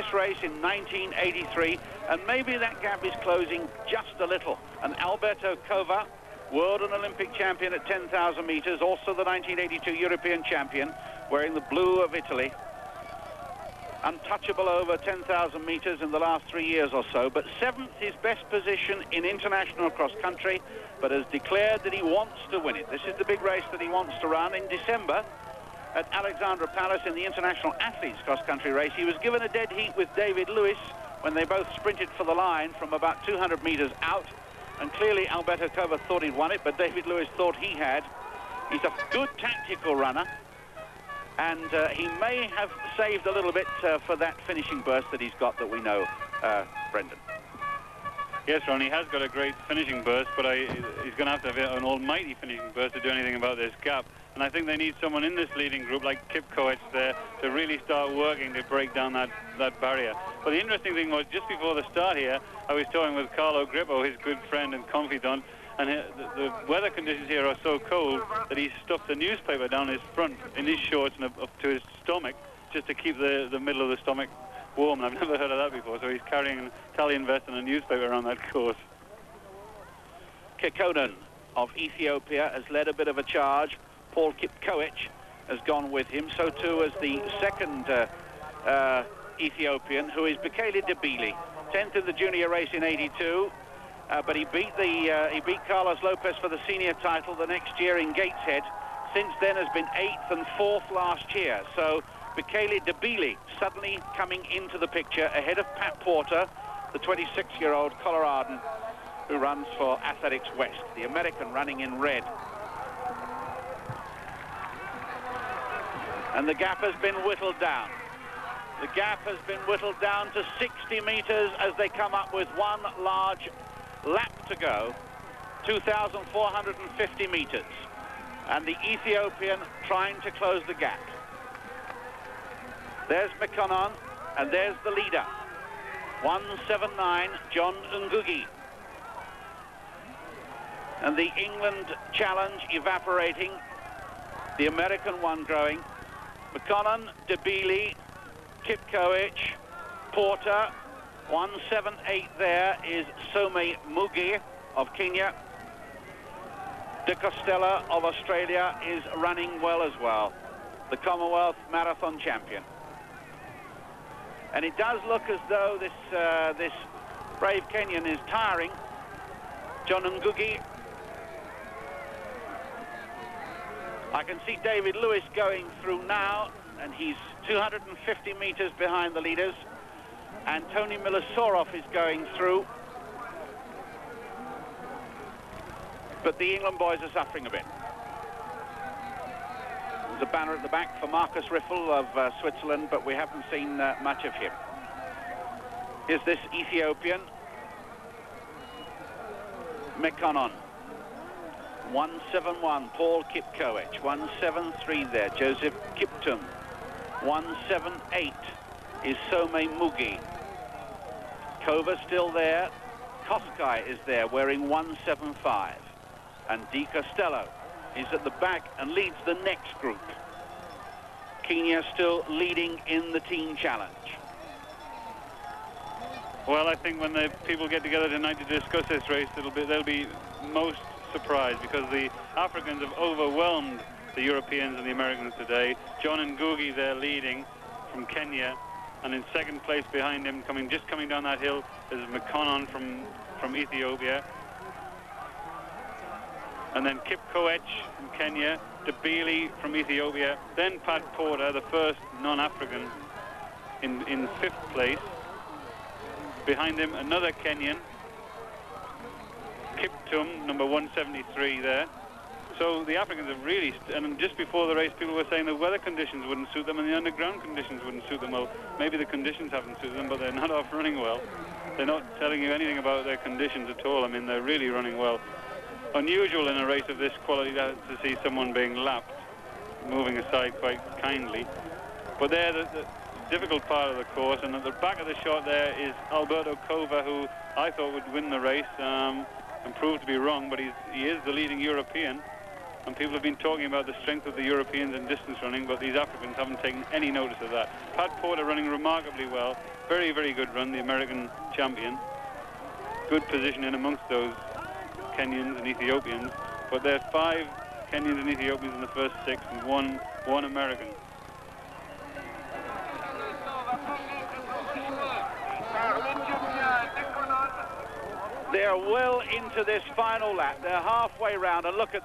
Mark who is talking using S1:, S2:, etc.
S1: this race in 1983, and maybe that gap is closing just a little. And Alberto Cova, world and Olympic champion at 10,000 meters, also the 1982 European champion, wearing the blue of Italy. Untouchable over 10,000 meters in the last 3 years or so, but 7th his best position in international cross country, but has declared that he wants to win it. This is the big race that he wants to run. In December at Alexandra Palace in the international athletes cross country race, he was given a dead heat with David Lewis when they both sprinted for the line from about 200 meters out, and clearly Alberto Cova thought he'd won it, but David Lewis thought he had. He's a good tactical runner, and he may have saved a little bit for that finishing burst that he's got that we know, Brendan.
S2: Yes, Ron, he has got a great finishing burst, but he's going to have an almighty finishing burst to do anything about this gap. And I think they need someone in this leading group like Kip Coach there to really start working to break down that barrier. But the interesting thing was, just before the start here, I was talking with Carlo Grippo, his good friend and confidant, and the weather conditions here are so cold that he stuffed a newspaper down his front in his shorts and up to his stomach just to keep the middle of the stomach warm. I've never heard of that before, so he's carrying an Italian vest and a newspaper around that course.
S1: Kekkonen of Ethiopia has led a bit of a charge. Paul Kipkoech has gone with him, so too as the second Ethiopian, who is Bekele Debili, 10th in the junior race in 82. But he beat Carlos Lopez for the senior title the next year in Gateshead. Since then has been 8th and 4th last year. So Bekele Debili suddenly coming into the picture ahead of Pat Porter, the 26-year-old Coloradan who runs for Athletics West, the American running in red. And the gap has been whittled down. The gap has been whittled down to 60 meters as they come up with one large lap to go, 2,450 meters, and the Ethiopian trying to close the gap. There's Mekonnen, and there's the leader, 179, John Ngugi. And the England challenge evaporating, the American one growing. Mekonnen, Debili, Kipkoech, Porter. 178 there is Some Mugi of Kenya. De Costella of Australia is running well as well, the Commonwealth Marathon champion. And it does look as though this brave Kenyan is tiring. John Ngugi. I can see David Lewis going through now, and he's 250 meters behind the leaders. And Tony Milosorov is going through. But the England boys are suffering a bit. There's a banner at the back for Marcus Riffel of Switzerland, but we haven't seen much of him. Here's this Ethiopian, Mekonnen. 171, Paul Kipkoech. 173 there, Joseph Kiptum. 178 is Some Mugi. Kova still there. Koskai is there wearing 175. And De Costello is at the back and leads the next group. Kenya still leading in the team challenge.
S2: Well, I think when the people get together tonight to discuss this race, they'll be most surprised, because the Africans have overwhelmed the Europeans and the Americans today. John Ngugi there leading from Kenya, and in second place behind him, just coming down that hill, is Mekonnen from Ethiopia. And then Kipkoech from Kenya, Debili from Ethiopia, then Pat Porter, the first non-African, in fifth place. Behind him, another Kenyan, Kiptum, number 173 there. So the Africans have really, and just before the race, people were saying the weather conditions wouldn't suit them and the underground conditions wouldn't suit them. Well, maybe the conditions haven't suited them, but they're not off running well. They're not telling you anything about their conditions at all. I mean, they're really running well. Unusual in a race of this quality to see someone being lapped, moving aside quite kindly. But they're the difficult part of the course, and at the back of the shot there is Alberto Cova, who I thought would win the race, and proved to be wrong, but he is the leading European. and people have been talking about the strength of the Europeans in distance running, but these Africans haven't taken any notice of that. Pat Porter running remarkably well. Very, very good run, the American champion. Good position in amongst those Kenyans and Ethiopians, but there are 5 Kenyans and Ethiopians in the first 6 and one American.
S1: They're well into this final lap. They're halfway round, and look at